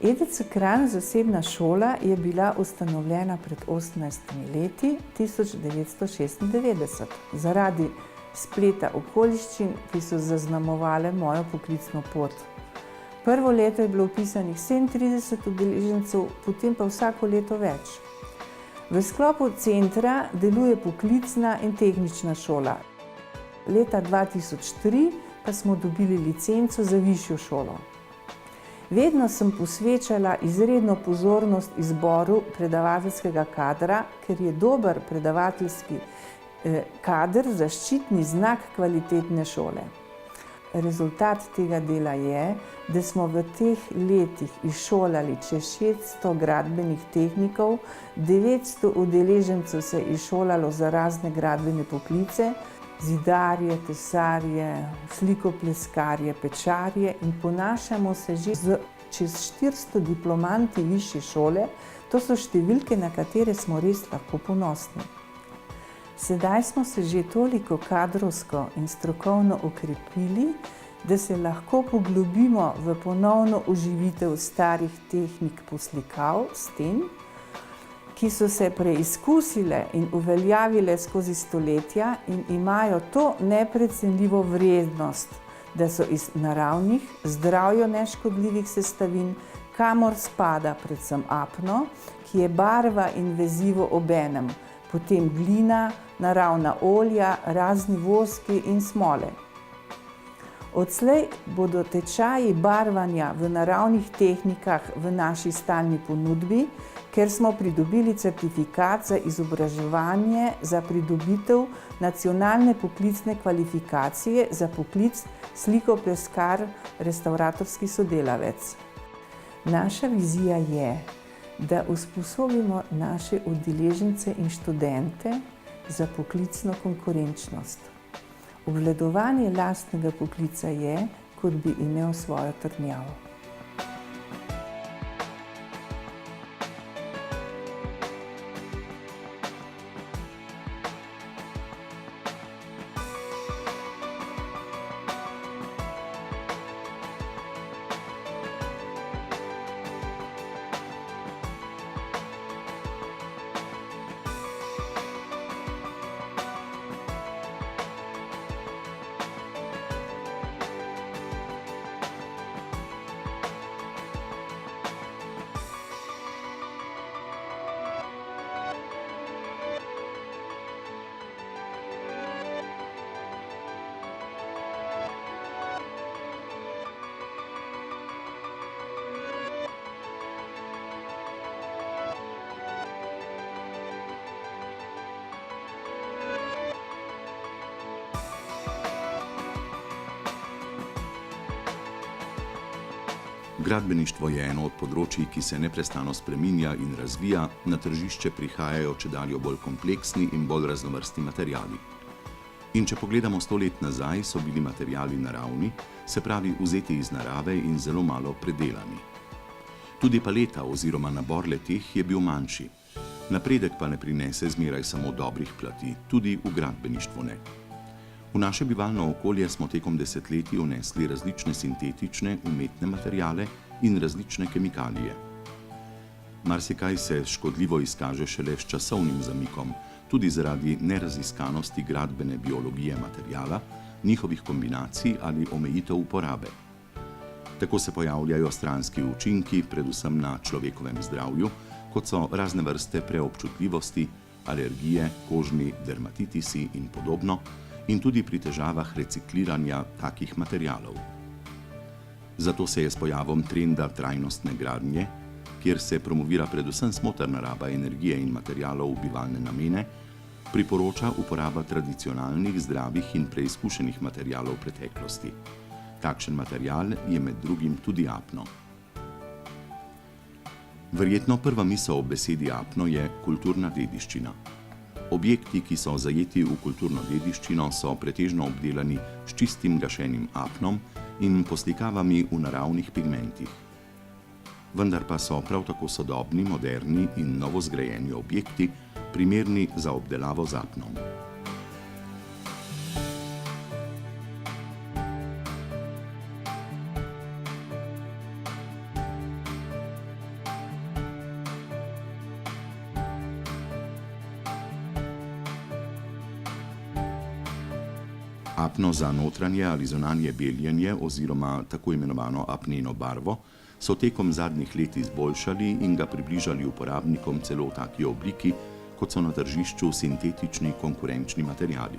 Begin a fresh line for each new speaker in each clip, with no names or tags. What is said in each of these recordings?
EDC Kranj zasebna šola je bila ustanovljena pred 18 leti, 1996, zaradi spleta okoliščin, ki so zaznamovale mojo poklicno pot. Prvo leto je bilo vpisanih 37 udeležencev, potem pa vsako leto več. V sklopu centra deluje poklicna in tehnična šola. Leta 2003 pa smo dobili licenco za višjo šolo. Vedno sem posvečala izredno pozornost izboru predavateljskega kadra, ker je dober predavateljski kader zaščitni znak kvalitetne šole. Rezultat tega dela je, da smo v teh letih izšolali čez 600 gradbenih tehnikov, 900 udeležencev se je izšolalo za razne gradbene poklice, zidarje, tesarje, slikopleskarje, pečarje in ponašamo se že z čez 400 diplomanti višje šole. To so številke, na katere smo res lahko ponosni. Sedaj smo se že toliko kadrovsko in strokovno okrepili, da se lahko poglobimo v ponovno oživitev starih tehnik poslikav sten, ki so se preizkusile in uveljavile skozi stoletja in imajo to neprecenljivo vrednost, da so iz naravnih, zdravju neškodljivih sestavin, kamor spada predvsem apno, ki je barva in vezivo obenem, potem glina, naravna olja, razni voski in smole. Odslej bodo tečaji barvanja v naravnih tehnikah v naši stalni ponudbi, ker smo pridobili certifikat za izobraževanje za pridobitev nacionalne poklicne kvalifikacije za poklic slikopleskar, restavratorski sodelavec. Naša vizija je, da usposobimo naše udeležence in študente za poklicno konkurenčnost. Obvladovanje lastnega poklica je, kot bi imel svojo trdnjavo.
Gradbeništvo je eno od področij, ki se neprestano spreminja in razvija, na tržišče prihajajo čedalje bolj kompleksni in bolj raznovrstni materiali. In če pogledamo 100 let nazaj, so bili materiali naravni, se pravi vzeti iz narave in zelo malo predelani. Tudi paleta oziroma nabor le-teh je bil manjši. Napredek pa ne prinese zmeraj samo dobrih plati, tudi v gradbeništvu ne. V naše bivalno okolje smo tekom desetletij vnesli različne sintetične, umetne materiale in različne kemikalije. Marsikaj se škodljivo izkaže šele s časovnim zamikom, tudi zaradi neraziskanosti gradbene biologije materiala, njihovih kombinacij ali omejitev uporabe. Tako se pojavljajo stranski učinki, predvsem na človekovem zdravju, kot so razne vrste preobčutljivosti, alergije, kožni dermatitisi in podobno, in tudi pri težavah recikliranja takih materialov. Zato se je s pojavom trenda trajnostne gradnje, kjer se promovira predvsem smotrna raba energije in materialov v bivalne namene, priporoča uporaba tradicionalnih, zdravih in preizkušenih materialov preteklosti. Takšen material je med drugim tudi apno. Verjetno prva misel o besedi apno je kulturna dediščina. Objekti, ki so zajeti v kulturno dediščino, so pretežno obdelani s čistim gašenim apnom in poslikavami v naravnih pigmentih. Vendar pa so prav tako sodobni, moderni in novozgrajeni objekti primerni za obdelavo z apnom. Apno za notranje ali zunanje beljenje oziroma tako imenovano apneno barvo so tekom zadnjih let izboljšali in ga približali uporabnikom celo v taki obliki, kot so na tržišču sintetični konkurenčni materiali.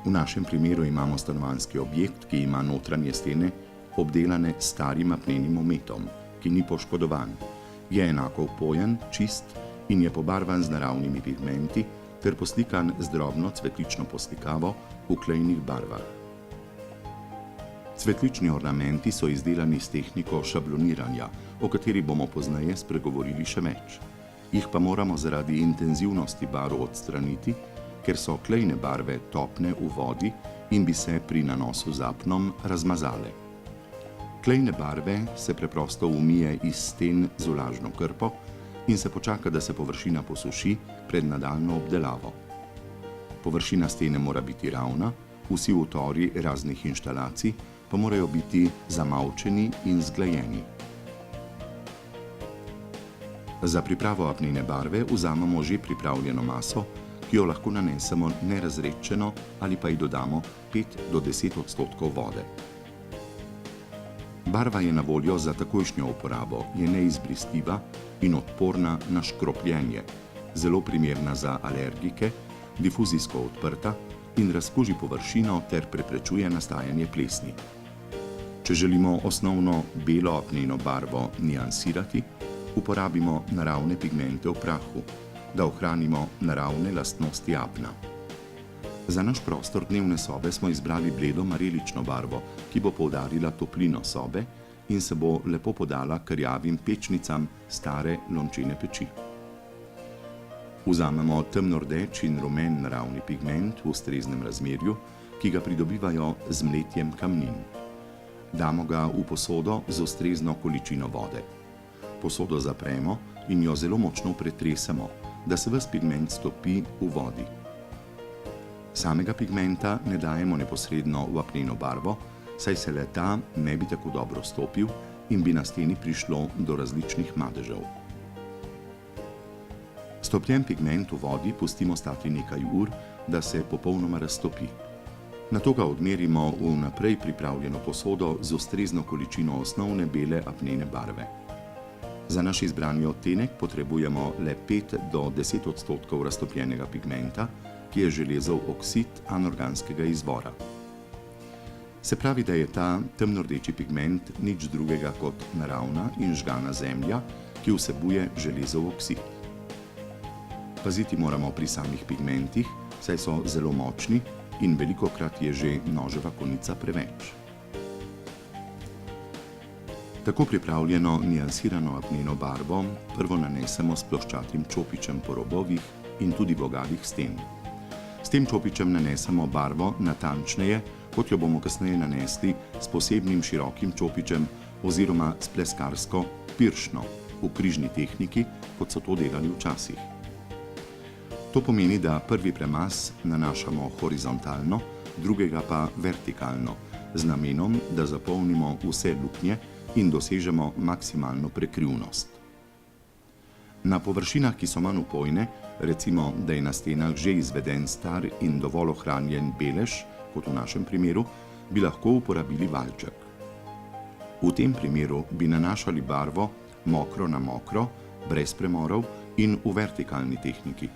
V našem primeru imamo stanovanjski objekt, ki ima notranje stene obdelane s starim apnenim ometom, ki ni poškodovan, je enako opojen, čist in je pobarvan z naravnimi pigmenti ter poslikan z drobno cvetlično poslikavo v klejnih barvah. Cvetlični ornamenti so izdelani s tehniko šabloniranja, o kateri bomo pozneje spregovorili še več. Jih pa moramo zaradi intenzivnosti barv odstraniti, ker so klejne barve topne v vodi in bi se pri nanosu z apnom razmazale. Klejne barve se preprosto umije iz sten z vlažno krpo in se počaka, da se površina posuši pred nadaljnjo obdelavo. Površina stene mora biti ravna, vsi utori raznih inštalacij pa morajo biti zamavčeni in zglajeni. Za pripravo apnene barve vzamemo že pripravljeno maso, ki jo lahko nanesemo nerazredčeno ali pa ji dodamo 5 do 10% vode. Barva je na voljo za takojšnjo uporabo, je neizbristljiva in odporna na škropljenje, zelo primerna za alergike, difuzijsko odprta in razkuži površino ter preprečuje nastajanje plesni. Če želimo osnovno belo apneno barvo niansirati, uporabimo naravne pigmente v prahu, da ohranimo naravne lastnosti apna. Za naš prostor dnevne sobe smo izbrali bledo marelično barvo, ki bo poudarila toplino sobe in se bo lepo podala k rjavim pečnicam stare lončene peči. Vzamemo temnordeč in rumen naravni pigment v ustreznem razmerju, ki ga pridobivajo z mletjem kamnin. Damo ga v posodo z ustrezno količino vode. Posodo zapremo in jo zelo močno pretresemo, da se ves pigment stopi v vodi. Samega pigmenta ne dajemo neposredno v apneno barvo, saj se le ta ne bi tako dobro stopil in bi na steni prišlo do različnih madežev. Stopljen pigment v vodi pustimo stati nekaj ur, da se popolnoma raztopi. Nato ga odmerimo v naprej pripravljeno posodo z ustrezno količino osnovne bele apnene barve. Za naš izbrani odtenek potrebujemo le 5 do 10% raztopljenega pigmenta, ki je železov oksid anorganskega izvora. Se pravi, da je ta temnordeči pigment nič drugega kot naravna in žgana zemlja, ki vsebuje železov oksid. Paziti moramo pri samih pigmentih, saj so zelo močni in velikokrat je že noževa konica preveč. Tako pripravljeno niansirano apneno barvo prvo nanesemo s ploščatim čopičem po robovih in tudi vogalih sten. S tem čopičem nanesemo barvo natančneje, kot jo bomo kasneje nanesli s posebnim širokim čopičem oziroma s pleskarsko piršno v križni tehniki, kot so to delali včasih. To pomeni, da prvi premaz nanašamo horizontalno, drugega pa vertikalno, z namenom, da zapolnimo vse luknje in dosežemo maksimalno prekrivnost. Na površinah, ki so manj upojne, recimo, da je na stenah že izveden star in dovolj ohranjen belež, kot v našem primeru, bi lahko uporabili valček. V tem primeru bi nanašali barvo mokro na mokro, brez premorov in v vertikalni tehniki.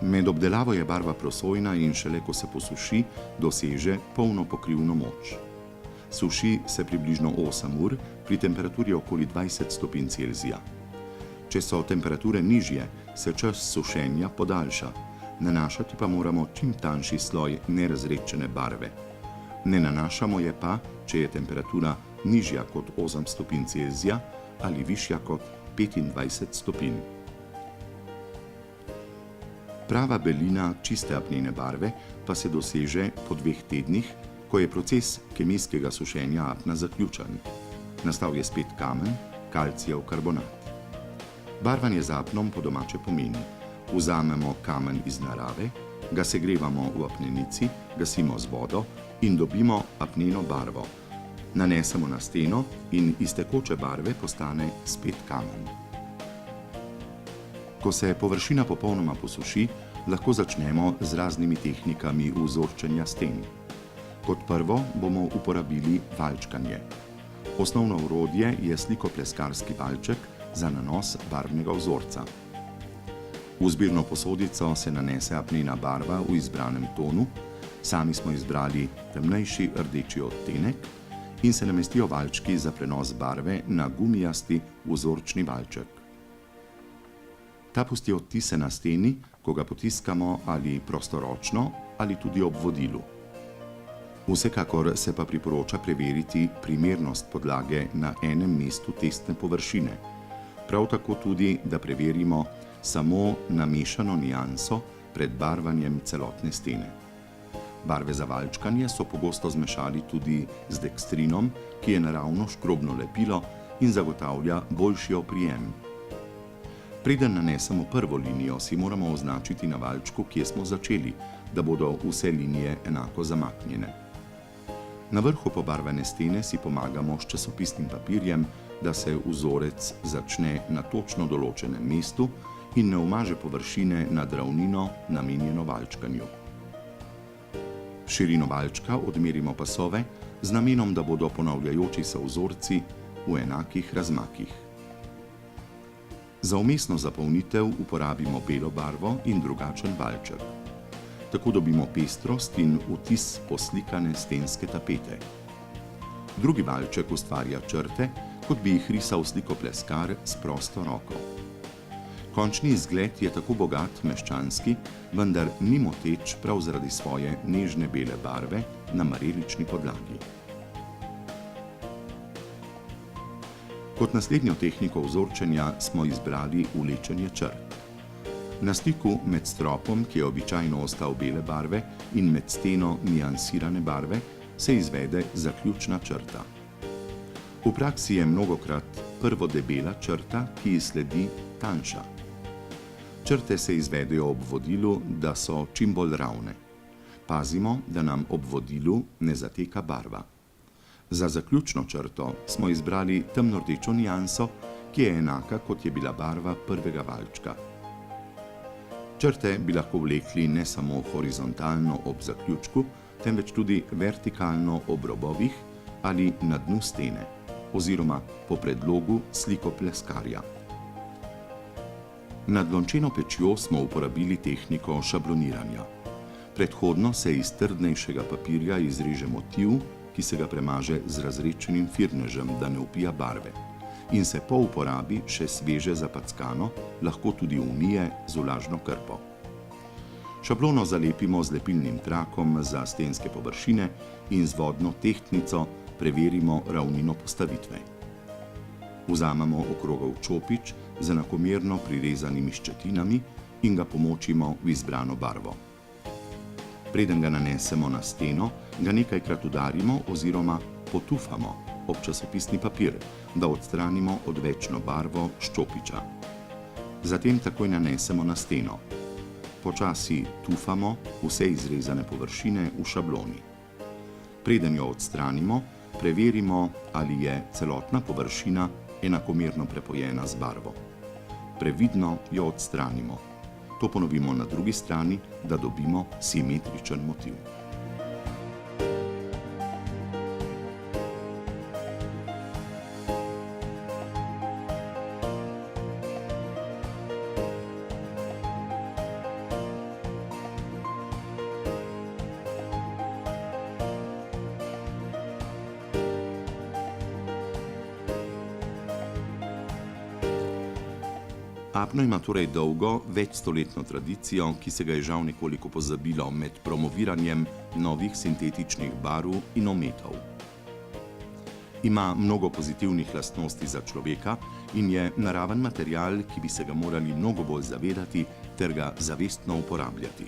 Med obdelavo je barva prosojna in šele ko se posuši, doseže polno pokrivno moč. Suši se približno 8 ur pri temperaturi okoli 20 stopinj Celzija. Če so temperature nižje, se čas sušenja podaljša. Nanašati pa moramo čim tanjši sloj nerazredčene barve. Ne nanašamo je pa, če je temperatura nižja kot 8 stopinj Celzija ali višja kot 25 stopinj. Prava belina čiste apnene barve pa se doseže po 2 tednih, ko je proces kemijskega sušenja apna zaključen. Nastal je spet kamen, kalcijev karbonat. Barvanje z apnom po domače pomeni: vzamemo kamen iz narave, ga segrevamo v apnenici, gasimo z vodo in dobimo apneno barvo. Nanesemo na steno in iz tekoče barve postane spet kamen. Ko se površina popolnoma posuši, lahko začnemo z raznimi tehnikami vzorčenja sten. Kot prvo bomo uporabili valčkanje. Osnovno orodje je slikopleskarski valček za nanos barvnega vzorca. V zbirno posodico se nanese apnena barva v izbranem tonu, sami smo izbrali temnejši rdeči odtenek in se namestijo valčki za prenos barve na gumijasti vzorčni valček. Ta pusti odtise na steni, ko ga potiskamo ali prostoročno ali tudi ob vodilu. Vsekakor se pa priporoča preveriti primernost podlage na enem mestu testne površine. Prav tako tudi, da preverimo samo namešano nianso pred barvanjem celotne stene. Barve za valčkanje so pogosto zmešali tudi z dekstrinom, ki je naravno škrobno lepilo in zagotavlja boljši oprijem. Preden nanesemo prvo linijo, si moramo označiti na valčku, kje smo začeli, da bodo vse linije enako zamaknjene. Na vrhu pobarvane stene si pomagamo s časopisnim papirjem, da se vzorec začne na točno določenem mestu in ne umaže površine nad ravnino, namenjeno valčkanju. Širino valčka odmerimo pasove z namenom, da bodo ponavljajoči se vzorci v enakih razmakih. Za vmesno zapolnitev uporabimo belo barvo in drugačen valček. Tako dobimo pestrost in vtis poslikane stenske tapete. Drugi valček ustvarja črte, kot bi jih risal slikopleskar s prosto roko. Končni izgled je tako bogat meščanski, vendar ni moteč prav zaradi svoje nežne bele barve na marelični podlagi. Kot naslednjo tehniko vzorčenja smo izbrali vlečenje črt. Na stiku med stropom, ki je običajno ostal bele barve, in med steno niansirane barve se izvede zaključna črta. V praksi je mnogokrat prvo debela črta, ki ji sledi tanjša. Črte se izvedejo ob vodilu, da so čim bolj ravne. Pazimo, da nam ob vodilu ne zateka barva. Za zaključno črto smo izbrali temnordečo nianso, ki je enaka, kot je bila barva prvega valčka. Črte bi lahko vlekli ne samo horizontalno ob zaključku, temveč tudi vertikalno ob robovih ali na dnu stene, oziroma po predlogu slikopleskarja. Nad lončeno pečjo smo uporabili tehniko šabloniranja. Predhodno se iz trdnejšega papirja izreže motiv, ki se ga premaže z razredčenim firnežem, da ne vpija barve, in se po uporabi še sveže zapackano, lahko tudi umije z vlažno krpo. Šablono zalepimo z lepilnim trakom za stenske površine in z vodno tehtnico preverimo ravnino postavitve. Vzamemo okrogel čopič z enakomerno prirezanimi ščetinami in ga pomočimo v izbrano barvo. Preden ga nanesemo na steno, ga nekajkrat udarimo oziroma potufamo ob časopisni papir, da odstranimo odvečno barvo s čopiča. Zatem takoj nanesemo na steno. Počasi tufamo vse izrezane površine v šabloni. Preden jo odstranimo, preverimo, ali je celotna površina enakomerno prepojena z barvo. Previdno jo odstranimo. To ponovimo na drugi strani, da dobimo simetričen motiv. Apno ima torej dolgo, večstoletno tradicijo, ki se ga je žal nekoliko pozabilo med promoviranjem novih sintetičnih barv in ometov. Ima mnogo pozitivnih lastnosti za človeka in je naraven material, ki bi se ga morali mnogo bolj zavedati ter ga zavestno uporabljati.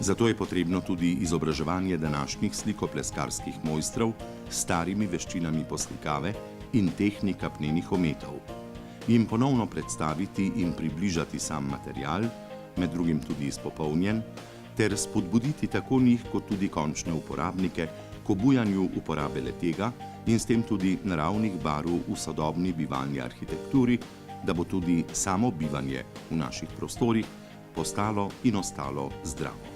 Zato je potrebno tudi izobraževanje današnjih slikopleskarskih mojstrov s starimi veščinami poslikave in tehnik apnenih ometov. Jim ponovno predstaviti in približati sam material, med drugim tudi izpopolnjen, ter spodbuditi tako njih kot tudi končne uporabnike k obujanju uporabe le-tega in s tem tudi naravnih barv v sodobni bivalni arhitekturi, da bo tudi samo bivanje v naših prostorih postalo in ostalo zdravo.